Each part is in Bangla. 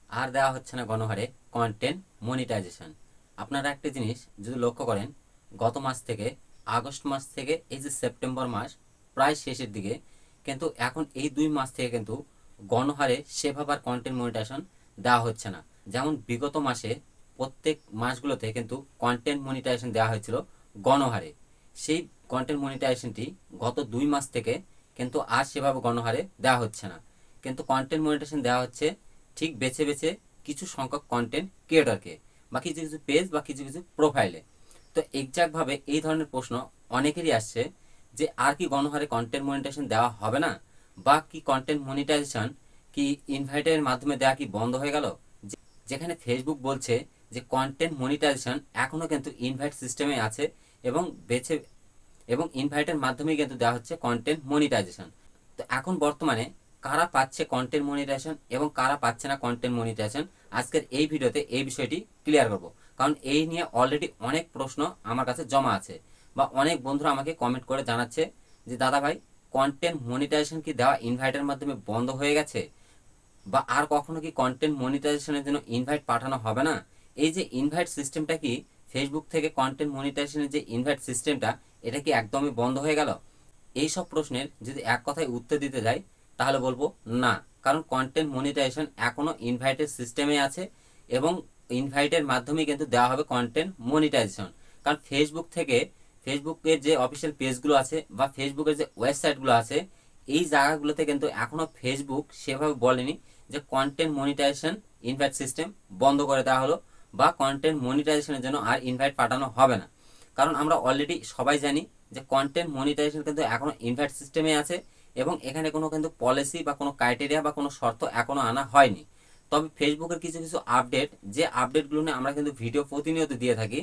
আর দেওয়া হচ্ছে না গণহারে কন্টেন্ট মনিটাইজেশন। আপনারা একটা জিনিস যদি লক্ষ্য করেন, গত মাস থেকে আগস্ট মাস থেকে এই যে সেপ্টেম্বর মাস প্রায় শেষের দিকে, কিন্তু এখন এই 2 মাস থেকে কিন্তু গণহারে সেভাবে আর কন্টেন্ট মনিটাইজেশন দেওয়া হচ্ছে না। যেমন বিগত মাসে প্রত্যেক মাসগুলোতে কিন্তু কন্টেন্ট মনিটাইজেশন দেওয়া হয়েছিল গণহারে। সেই কন্টেন্ট মনিটাইজেশনটি গত 2 মাস থেকে কিন্তু আর সেভাবে গণহারে দেওয়া হচ্ছে না। কিন্তু কন্টেন্ট মনিটাইজেশন দেওয়া হচ্ছে ঠিক বেছে বেছে কিছু সংখ্যক কন্টেন্ট ক্রিয়েটরকে, বা কিছু কিছু পেজ বা কিছু কিছু প্রোফাইলে। তো এক্স্যাক্টভাবে এই ধরনের প্রশ্ন অনেকেরই আসছে যে আর কি গণহারে কন্টেন্ট মনিটাইজেশন দেওয়া হবে না, বা কি কন্টেন্ট মনিটাইজেশন কি ইনভাইটের মাধ্যমে দেওয়া কি বন্ধ হয়ে গেল। যেখানে ফেসবুক বলছে যে কন্টেন্ট মনিটাইজেশন এখনও কিন্তু ইনভাইট সিস্টেমে আছে, এবং বেছে এবং ইনভাইটের মাধ্যমেই কিন্তু দেওয়া হচ্ছে কন্টেন্ট মনিটাইজেশন। তো এখন বর্তমানে কারা পাচ্ছে কন্টেন্ট মনিটাইজেশন এবং কারা পাচ্ছে না কন্টেন্ট মনিটাইজেশন, আজকের এই ভিডিওতে এই বিষয়টি ক্লিয়ার করব। কারণ এই নিয়ে অলরেডি অনেক প্রশ্ন আমার কাছে জমা আছে, বা অনেক বন্ধুরা আমাকে কমেন্ট করে জানাচ্ছে যে দাদা ভাই, কন্টেন্ট মনিটাইজেশন কি দেওয়া ইনভাইটের মাধ্যমে বন্ধ হয়ে গেছে, বা আর কখনো কি কন্টেন্ট মনিটাইজেশনের জন্য ইনভাইট পাঠানো হবে না? এই যে ইনভাইট সিস্টেমটা কি ফেসবুক থেকে কন্টেন্ট মনিটাইজেশনের যে ইনভাইট সিস্টেমটা, এটা কি একদমই বন্ধ হয়ে গেল? এই সব প্রশ্নের যদি এক কথায় উত্তর দিতে যাই, তাহলে বলবো না। কারণ কন্টেন্ট মনিটাইজেশন এখনও ইনভাইটের সিস্টেমে আছে, এবং ইনভাইটের মাধ্যমেই কিন্তু দেওয়া হবে কন্টেন্ট মনিটাইজেশন। কারণ ফেসবুক থেকে, ফেসবুকের যে অফিসিয়াল পেজগুলো আছে বা ফেসবুকের যে ওয়েবসাইটগুলো আছে, এই জায়গাগুলোতে কিন্তু এখনও ফেসবুক সেভাবে বলেনি যে কন্টেন্ট মনিটাইজেশন ইনভাইট সিস্টেম বন্ধ করে দেওয়া হলো, বা কন্টেন্ট মনিটাইজেশনের জন্য আর ইনভাইট পাঠানো হবে না। কারণ আমরা অলরেডি সবাই জানি যে কন্টেন্ট মনিটাইজেশন কিন্তু এখনও ইনভাইট সিস্টেমে আছে, এবং এখানে কোনো কিন্তু পলিসি বা কোনো ক্রাইটেরিয়া বা কোনো শর্ত এখনও আনা হয়নি। তবে ফেসবুকের কিছু কিছু আপডেট, যে আপডেটগুলো নিয়ে আমরা কিন্তু ভিডিও প্রতিনিয়ত দিয়ে থাকি,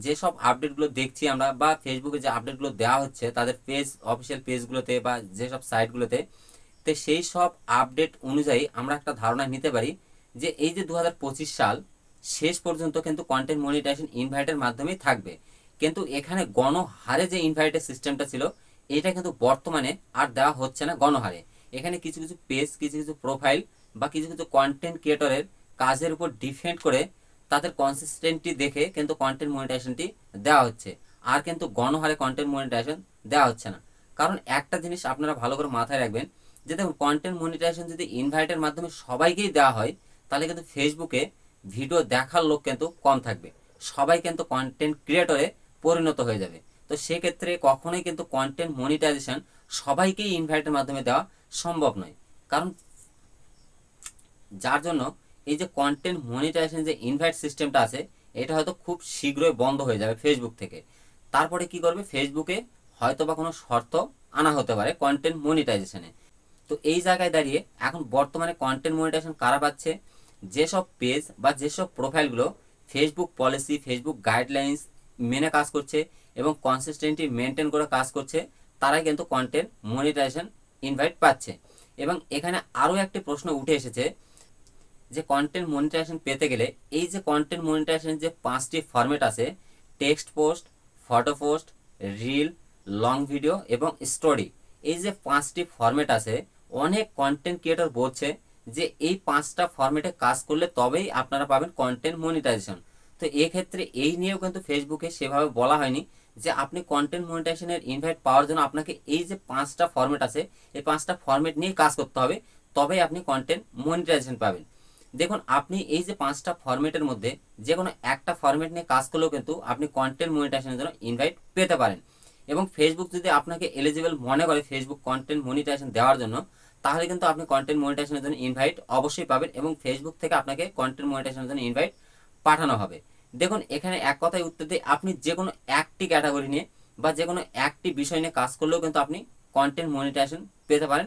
যেসব আপডেটগুলো দেখছি আমরা, বা ফেসবুকে যে আপডেটগুলো দেওয়া হচ্ছে তাদের পেজ, অফিসিয়াল পেজগুলোতে বা যেসব সাইটগুলোতে, তো সেই সব আপডেট অনুযায়ী আমরা একটা ধারণা নিতে পারি যে এই যে 2025 সাল শেষ পর্যন্ত কিন্তু কন্টেন্ট মনিটাইজেশন ইনভাইটের মাধ্যমেই থাকবে। কিন্তু এখানে গণহারে যে ইনভাইটের সিস্টেমটা ছিল, এটা কিন্তু বর্তমানে আর দেওয়া হচ্ছে না গণহারে। এখানে কিছু কিছু পেজ, কিছু কিছু প্রোফাইল বা কিছু কিছু কন্টেন্ট ক্রিয়েটরের কাজের উপর ডিপেন্ড করে তাদের কনসিস্টেন্টি দেখে কিন্তু কন্টেন্ট মনিটাইজেশনটি দেওয়া হচ্ছে। আর কিন্তু গণহারে কন্টেন্ট মনিটাইজেশন দেওয়া হচ্ছে না। কারণ একটা জিনিস আপনারা ভালো করে মাথায় রাখবেন, যে দেখুন, কন্টেন্ট মনিটাইজেশন যদি ইনভাইটের মাধ্যমে সবাইকেই দেওয়া হয়, তাহলে কিন্তু ফেসবুকে ভিডিও দেখার লোক কিন্তু কম থাকবে, সবাই কিন্তু কন্টেন্ট ক্রিয়েটরে পরিণত হয়ে যাবে। তো সেক্ষেত্রে কখনোই কিন্তু কন্টেন্ট মনিটাইজেশন সবাইকেই ইনভাইটের মাধ্যমে দেওয়া সম্ভব নয়। কারণ যার জন্য এই যে কন্টেন্ট মনিটাইজেশন যে ইনভাইট সিস্টেমটা আছে, এটা হয়তো খুব শীঘ্রই বন্ধ হয়ে যাবে ফেসবুক থেকে। তারপরে কি করবে, ফেসবুকে হয়তো বা কোনো শর্ত আনা হতে পারে কন্টেন্ট মনিটাইজেশনে। তো এই জায়গায় দাঁড়িয়ে এখন বর্তমানে কন্টেন্ট মনিটাইজেশন কারা পাচ্ছে? যেসব পেজ বা যেসব প্রোফাইলগুলো ফেসবুক পলিসি, ফেসবুক গাইডলাইন্স মেনে কাজ করছে এবং কনসিস্টেন্টলি মেনটেন করে কাজ করছে, তারাই কিন্তু কন্টেন্ট মনিটাইজেশন ইনভাইট পাচ্ছে। এবং এখানে আরও একটি প্রশ্ন উঠে এসেছে যে কন্টেন্ট মনিটাইজেশন পেতে গেলে এই যে কন্টেন্ট মনিটাইজেশন যে 5টি ফরম্যাট আছে, text post, photo post, reel, long video এবং স্টোরি, এই যে 5টি ফরম্যাট আছে, অনেক কন্টেন্ট ক্রিয়েটর বলছে যে এই 5টা ফরম্যাটে কাজ করলে তবেই আপনারা পাবেন কন্টেন্ট মনিটাইজেশন। তো এক্ষেত্রে এই নিয়েও কিন্তু ফেসবুকে সেভাবে বলা হয়নি যে আপনি কন্টেন্ট মনিটাইজেশনের ইনভাইট পাওয়ার জন্য আপনাকে এই যে 5টা ফরম্যাট আছে, এই 5টা ফরম্যাট নিয়ে কাজ করতে হবে, তবেই আপনি কন্টেন্ট মনিটাইজেশন পাবেন। দেখুন, আপনি এই যে 5টা ফরম্যাটের মধ্যে যে কোনো একটা ফরম্যাট নিয়ে কাজ করলেও কিন্তু আপনি কন্টেন্ট মনিটাইজেশনের জন্য ইনভাইট পেতে পারেন। এবং ফেসবুক যদি আপনাকে এলিজিবল মনে করে ফেসবুক কন্টেন্ট মনিটাইজেশন দেওয়ার জন্য, তাহলে কিন্তু আপনি কন্টেন্ট মনিটাইজেশনের জন্য ইনভাইট অবশ্যই পাবেন, এবং ফেসবুক থেকে আপনাকে কন্টেন্ট মনিটাইজেশনের জন্য ইনভাইট পাঠানো হবে। দেখুন, এখানে এক কথায় উত্তর দিয়ে আপনি যে কোনো একটি ক্যাটাগরি নিয়ে বা যে কোনো একটি বিষয় নিয়ে কাজ করলেও কিন্তু আপনি কন্টেন্ট মনিটাইজেশন পেতে পারেন।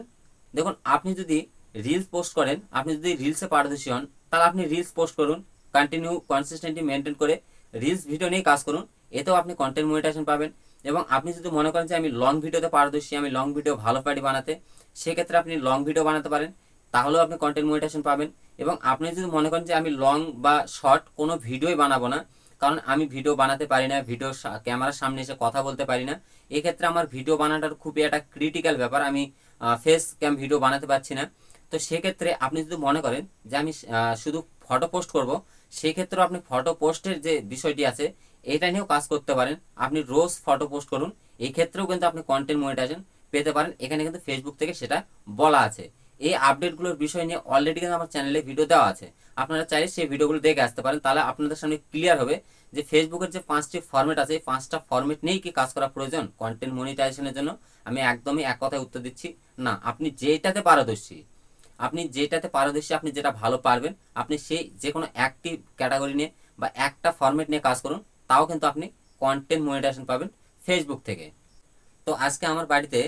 দেখুন, আপনি যদি রিলস পোস্ট করেন, আপনি যদি রিলসে পারদর্শী হন, তাহলে আপনি রিলস পোস্ট করুন, কন্টিনিউ কনসিস্টেন্টলি মেনটেন করে রিলস ভিডিও নিয়ে কাজ করুন, এতেও আপনি কন্টেন্ট মনিটাইজেশন পাবেন। এবং আপনি যদি মনে করেন যে আমি লং ভিডিওতে পারদর্শী, আমি লং ভিডিও ভালো পারি বানাতে, সেক্ষেত্রে আপনি লং ভিডিও বানাতে পারেন, তাহলেও আপনি কন্টেন্ট মনিটাইজেশন পাবেন। এবং আপনি যদি মনে করেন যে আমি লং বা শর্ট কোনো ভিডিওই বানাবো না, কারণ আমি ভিডিও বানাতে পারি না, ভিডিও ক্যামেরার সামনে এসে কথা বলতে পারি না, এক্ষেত্রে আমার ভিডিও বানানোর খুবই একটা ক্রিটিক্যাল ব্যাপার, আমি ফেস ক্যাম ভিডিও বানাতে পারছি না, তো সেক্ষেত্রে আপনি যদি মনে করেন যে আমি শুধু ফটো পোস্ট করব, সেক্ষেত্রেও আপনি ফটো পোস্টের যে বিষয়টি আছে এটা নিয়েও কাজ করতে পারেন। আপনি রোজ ফটো পোস্ট করুন, এই ক্ষেত্রেও কিন্তু আপনি কন্টেন্ট মনিটাইজেশন পেতে পারেন। এখানে কিন্তু ফেসবুক থেকে সেটা বলা আছে। এই আপডেটগুলোর বিষয় নিয়ে অলরেডি কিন্তু আমার চ্যানেলে ভিডিও দেওয়া আছে, আপনারা চাইলে সেই ভিডিওগুলো দেখে আসতে পারেন। তাহলে আপনাদের সামনে ক্লিয়ার হবে যে ফেসবুকের যে 5টি ফরম্যাট আছে, এই 5টা ফরম্যাট নিয়েই কি কাজ করা প্রয়োজন কন্টেন্ট মনিটাইজেশনের জন্য। আমি একদমই এক কথায় উত্তর দিচ্ছি না। আপনি যেটাতে পারদর্শী, আপনি যেটা ভালো পারবেন, আপনি সেই যে কোনো একটি ক্যাটাগরি নিয়ে বা একটা ফরম্যাট নিয়ে কাজ করুন, তাও কিন্তু আপনি কন্টেন্ট মনিটাইজেশন পাবেন ফেসবুক থেকে। তো আজকে আমার বাড়িতে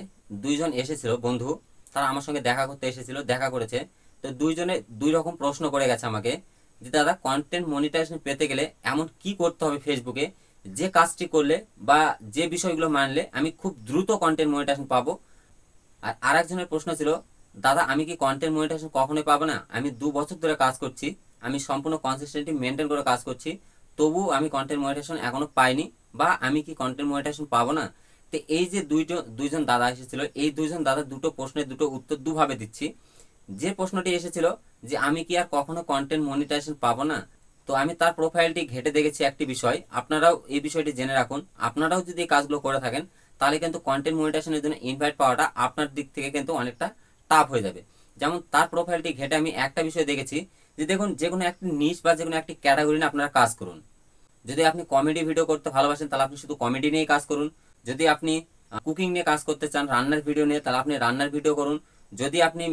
দুইজন এসেছিল বন্ধু, তারা আমার সঙ্গে দেখা করতে এসেছিল, দেখা করেছে। তো দুইজনে দুই রকম প্রশ্ন করে গেছে আমাকে যে দাদা কন্টেন্ট মনিটাইজেশন পেতে গেলে এমন কি করতে হবে ফেসবুকে, যে কাজটি করলে বা যে বিষয়গুলো মানলে আমি খুব দ্রুত কন্টেন্ট মনিটাইজেশন পাবো। আর আরেকজনের প্রশ্ন ছিল, দাদা আমি কি কন্টেন্ট মনিটাইজেশন কখনোই পাবো না, আমি 2 বছর ধরে কাজ করছি, আমি সম্পূর্ণ কনসিস্টেন্সি মেনটেন করে কাজ করছি, তবু আমি কন্টেন্ট মনিটাইজেশন এখনো পাইনি, বা আমি কি কন্টেন্ট মনিটাইজেশন পাবো না। তো এই যে দুইজন দাদা এসেছিল, এই দুইজন দাদা দুটো প্রশ্নের দুটো উত্তর দুভাবে দিচ্ছি। যে প্রশ্নটি এসেছিল যে আমি কি আর কখনো কন্টেন্ট মনিটাইজেশন পাবো না, তো আমি তার প্রোফাইলটি ঘেটে দেখেছি একটি বিষয়, আপনারাও এই বিষয়টি জেনে রাখুন। আপনারাও যদি এই কাজগুলো করে থাকেন, তাহলে কিন্তু কন্টেন্ট মনিটাইজেশনের জন্য ইনভাইট পাওয়াটা আপনার দিক থেকে কিন্তু অনেকটা টাফ হয়ে যাবে। যেমন তার প্রোফাইলটি ঘেটে আমি একটা বিষয় দেখেছি যে দেখুন, যে কোনো একটি নিশ বা যে কোনো একটি ক্যাটাগরি নিয়ে আপনারা কাজ করুন। যদি আপনি কমেডি ভিডিও করতে ভালোবাসেন, তাহলে আপনি শুধু কমেডি নিয়েই কাজ করুন। যদি আপনি কুকিং নিয়ে কাজ করতে চান, রান্নার ভিডিও নিয়ে, তাহলে আপনি রান্নার ভিডিও করুন। যদি আপনি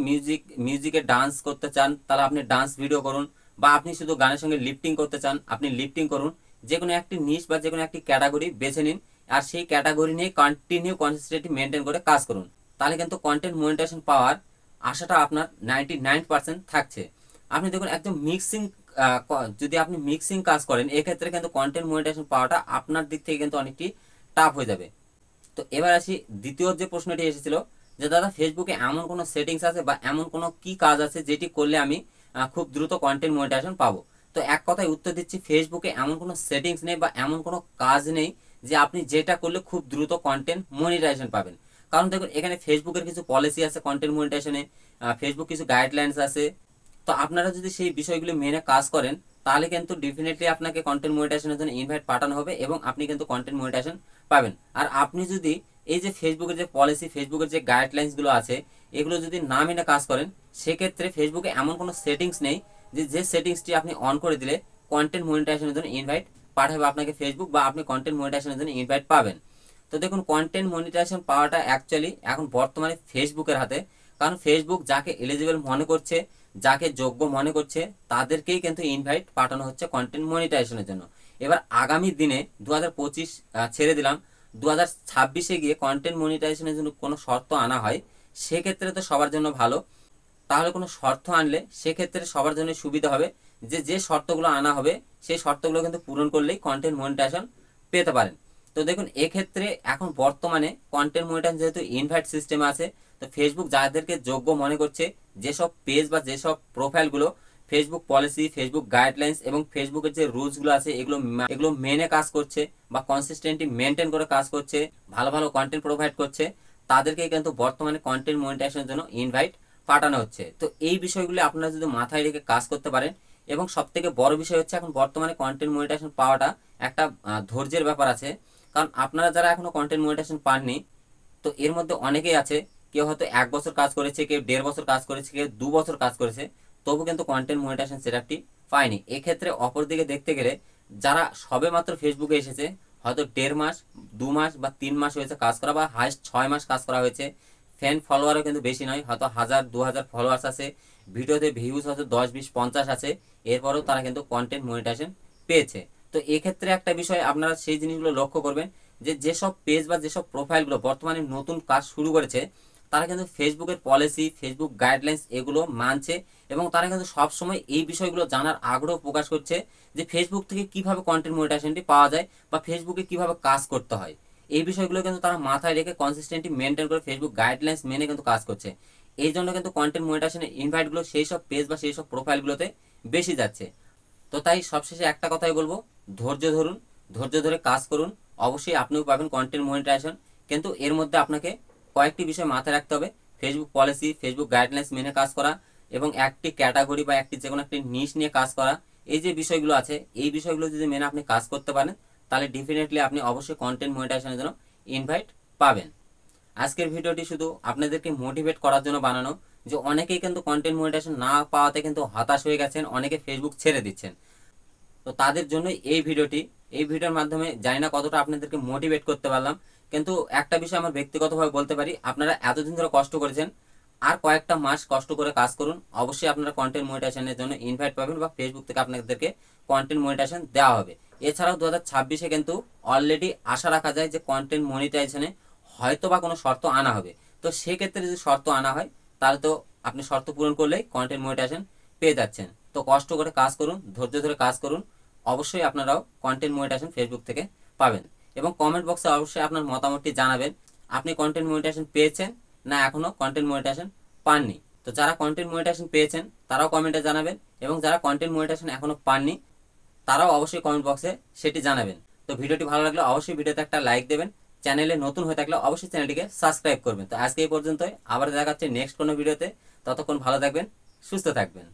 মিউজিকে ডান্স করতে চান, তাহলে আপনি ডান্স ভিডিও করুন। বা আপনি শুধু গানের সঙ্গে লিপটিং করতে চান, আপনি লিপটিং করুন। যে কোনো একটি নিশ বা যে কোনো একটি ক্যাটাগরি বেছে নিন, আর সেই ক্যাটাগরি নিয়ে কন্টিনিউ কনসিস্টেন্সি মেনটেন করে কাজ করুন। তাহলে কিন্তু কন্টেন্ট মনিটাইজেশন পাওয়ার আশাটা আপনার 99% থাকছে। আপনি দেখুন একদম মিক্সিং, যদি আপনি মিক্সিং কাজ করেন, এক্ষেত্রে কিন্তু কন্টেন্ট মনিটাইজেশন পাওয়াটা আপনার দিক থেকে কিন্তু অনেকটি টাফ হয়ে যাবে। তো এবার আসি দ্বিতীয় যে প্রশ্নটি এসেছিল যে দাদা ফেসবুকে এমন কোনো সেটিংস আছে বা এমন কোনো কি কাজ আছে যেটি করলে আমি খুব দ্রুত কন্টেন্ট মনিটাইজেশন পাবো। তো এক কথায় উত্তর দিচ্ছি, ফেসবুকে এমন কোনো সেটিংস নেই বা এমন কোনো কাজ নেই যে আপনি যেটা করলে খুব দ্রুত কন্টেন্ট মনিটাইজেশন পাবেন। কারণ দেখুন, এখানে ফেসবুকের কিছু পলিসি আছে কন্টেন্ট মনিটাইজেশনে, ফেসবুক কিছু গাইডলাইন্স আছে। তো আপনারা যদি সেই বিষয়গুলি মেনে কাজ করেন, তাহলে কিন্তু ডেফিনেটলি আপনাকে কন্টেন্ট মনিটাইজেশনের জন্য ইনভাইট পাঠানো হবে এবং আপনি কিন্তু কন্টেন্ট মনিটাইজেশন পাবেন। আর আপনি যদি এই যে ফেসবুকের যে পলিসি, ফেসবুকের যে গাইডলাইন্সগুলো আছে, এগুলো যদি না মেনে কাজ করেন, সেক্ষেত্রে ফেসবুকে এমন কোনো সেটিংস নেই যে সেটিংসটি আপনি অন করে দিলে কন্টেন্ট মনিটাইজেশনের জন্য ইনভাইট পাঠাবে আপনাকে ফেসবুক, বা আপনি কন্টেন্ট মনিটাইজেশনের জন্য ইনভাইট পাবেন। তো দেখুন, কন্টেন্ট মনিটাইজেশন পাওয়াটা অ্যাকচুয়ালি এখন বর্তমানে ফেসবুকের হাতে। কারণ ফেসবুক যাকে এলিজিবল মনে করছে, যাকে যোগ্য মনে করছে, তাদেরকেই কিন্তু ইনভাইট পাঠানো হচ্ছে কন্টেন্ট মনিটাইজেশনের জন্য। এবার আগামী দিনে 2025 ছেড়ে দিলাম, 2026-এ গিয়ে কন্টেন্ট মনিটাইজেশনের জন্য কোনো শর্ত আনা হয়, সেক্ষেত্রে তো সবার জন্য ভালো। তাহলে কোনো শর্ত আনলে সেক্ষেত্রে সবার জন্য সুবিধা হবে, যে শর্তগুলো আনা হবে সেই শর্তগুলো কিন্তু পূরণ করলেই কন্টেন্ট মনিটাইজেশন পেতে পারেন। তো দেখুন, এক্ষেত্রে এখন বর্তমানে কন্টেন্ট মনিটাইজেশন যেহেতু ইনভাইট সিস্টেমে আছে, তো ফেসবুক যাদেরকে যোগ্য মনে করছে, যেসব পেজ বা যেসব প্রোফাইলগুলো ফেসবুক পলিসি, ফেসবুক গাইডলাইন্স এবং ফেসবুকের যে রুলসগুলো আছে এগুলো মেনে কাজ করছে বা কনসিস্টেন্টলি মেনটেন করে কাজ করছে, ভালো ভালো কন্টেন্ট প্রোভাইড করছে, তাদেরকে কিন্তু বর্তমানে কন্টেন্ট মনিটাইজেশনের জন্য ইনভাইট পাঠানো হচ্ছে। তো এই বিষয়গুলো আপনারা যদি মাথায় রেখে কাজ করতে পারেন, এবং সব থেকে বড় বিষয় হচ্ছে এখন বর্তমানে কন্টেন্ট মনিটাইজেশন পাওয়াটা একটা ধৈর্যের ব্যাপার আছে। কারণ আপনারা যারা এখনো কন্টেন্ট মনিটাইজেশন পাননি, তো এর মধ্যে অনেকেই আছে, কেউ হয়তো 1 বছর কাজ করেছে, কেউ 1.5 বছর কাজ করেছে, কেউ 2 বছর কাজ করেছে, তবু কিন্তু কন্টেন্ট মনিটাইজেশন সেটআপটি পায়নি। এক্ষেত্রে অপরদিকে দেখতে গেলে যারা সবে মাত্র ফেসবুকে এসেছে, হয়তো 1.5 মাস, 2 মাস বা 3 মাস হয়েছে কাজ করা, বা হাইস্ট 6 মাস কাজ করা হয়েছে, ফ্যান ফলোয়ারও কিন্তু বেশি নয়, হয়তো 1000-2000 ফলোয়ার্স আছে, ভিডিওতে ভিউজ হয়তো 10-20-50 আছে, এরপরেও তারা কিন্তু কন্টেন্ট মনিটাইজেশন পেয়েছে। তো এক্ষেত্রে একটা বিষয় আপনারা সেই জিনিসগুলো লক্ষ্য করবেন, যেসব পেজ বা যেসব প্রোফাইলগুলো বর্তমানে নতুন কাজ শুরু করেছে, তারা কিন্তু ফেসবুকের পলিসি, ফেসবুক গাইডলাইন্স এগুলো মানছে, এবং তারা কিন্তু সবসময় এই বিষয়গুলো জানার আগ্রহ প্রকাশ করছে যে ফেসবুক থেকে কিভাবে কন্টেন্ট মনিটাইজেশনটি পাওয়া যায় বা ফেসবুকে কিভাবে কাজ করতে হয়। এই বিষয়গুলো কিন্তু তারা মাথায় রেখে কনসিস্টেন্টলি মেনটেন করে ফেসবুক গাইডলাইন্স মেনে কিন্তু কাজ করছে। এই জন্য কিন্তু কন্টেন্ট মনিটাইজেশনের ইনভাইটগুলো সেই সব পেজ বা সেই সব প্রোফাইলগুলোতে বেশি যাচ্ছে। তো তাই সবশেষে একটা কথাই বলবো, ধৈর্য ধরুন, ধৈর্য ধরে কাজ করুন, অবশ্যই আপনিও পাবেন কন্টেন্ট মনিটাইজেশন। কিন্তু এর মধ্যে আপনাকে কয়েকটি বিষয় মাথায় রাখতে হবে: ফেসবুক পলিসি, ফেসবুক গাইডলাইন্স মেনে কাজ করা, এবং একটি ক্যাটাগরি বা একটি যে কোনো একটি নিশ নিয়ে কাজ করা, এই যে বিষয়গুলো আছে, এই বিষয়গুলো যদি মেনে আপনি কাজ করতে পারেন তাহলে ডেফিনেটলি আপনি অবশ্যই কন্টেন্ট মনিটাইজেশনের জন্য ইনভাইট পাবেন। আজকের ভিডিওটি শুধু আপনাদেরকে মোটিভেট করার জন্য বানানো, যে অনেকেই কিন্তু কন্টেন্ট মনিটাইজেশন না পাওয়াতে কিন্তু হতাশ হয়ে গেছেন, অনেকে ফেসবুক ছেড়ে দিচ্ছেন। তো তাদের জন্য এই ভিডিওটি, এই ভিডিওর মাধ্যমে জানি না কতটা আপনাদেরকে মোটিভেট করতে পারলাম, কিন্তু একটা বিষয় আমার ব্যক্তিগতভাবে বলতে পারি, আপনারা এতদিন ধরে কষ্ট করেছেন, আর কয়েকটা মাস কষ্ট করে কাজ করুন, অবশ্যই আপনারা কন্টেন্ট মনিটাইজেশনের জন্য ইনভাইট পাবেন বা ফেসবুক থেকে আপনাদেরকে কন্টেন্ট মনিটাইজেশন দেওয়া হবে। এছাড়াও 2026-এ কিন্তু অলরেডি আশা রাখা যায় যে কন্টেন্ট মনিটাইজেশনে হয়তো বা কোনো শর্ত আনা হবে। তো সেক্ষেত্রে যদি শর্ত আনা হয় তাহলে তো আপনি শর্ত পূরণ করলেই কন্টেন্ট মনিটাইজেশন পেয়ে যাচ্ছেন। তো কষ্ট করে কাজ করুন, ধৈর্য ধরে কাজ করুন, অবশ্যই আপনারাও কন্টেন্ট মনিটাইজেশন ফেসবুক থেকে পাবেন। এবং কমেন্ট বক্সে অবশ্যই আপনার মতামতটি জানাবেন, আপনি কন্টেন্ট মনিটাইজেশন পেয়েছেন না এখনো কন্টেন্ট মনিটাইজেশন পাননি। তো যারা কন্টেন্ট মনিটাইজেশন পেয়েছেন তারাও কমেন্টে জানাবেন, এবং যারা কন্টেন্ট মনিটাইজেশন এখনো পাননি তারাও অবশ্যই কমেন্ট বক্সে সেটি জানাবেন। তো ভিডিওটি ভালো লাগলে অবশ্যই ভিডিওতে একটা লাইক দেবেন, চ্যানেলে নতুন হয়ে থাকলে অবশ্যই চ্যানেলটিকে সাবস্ক্রাইব করবেন। তো আজকে এই পর্যন্তই, আবার দেখা হচ্ছে নেক্সট কোনো ভিডিওতে। ততক্ষণ ভালো থাকবেন, সুস্থ থাকবেন।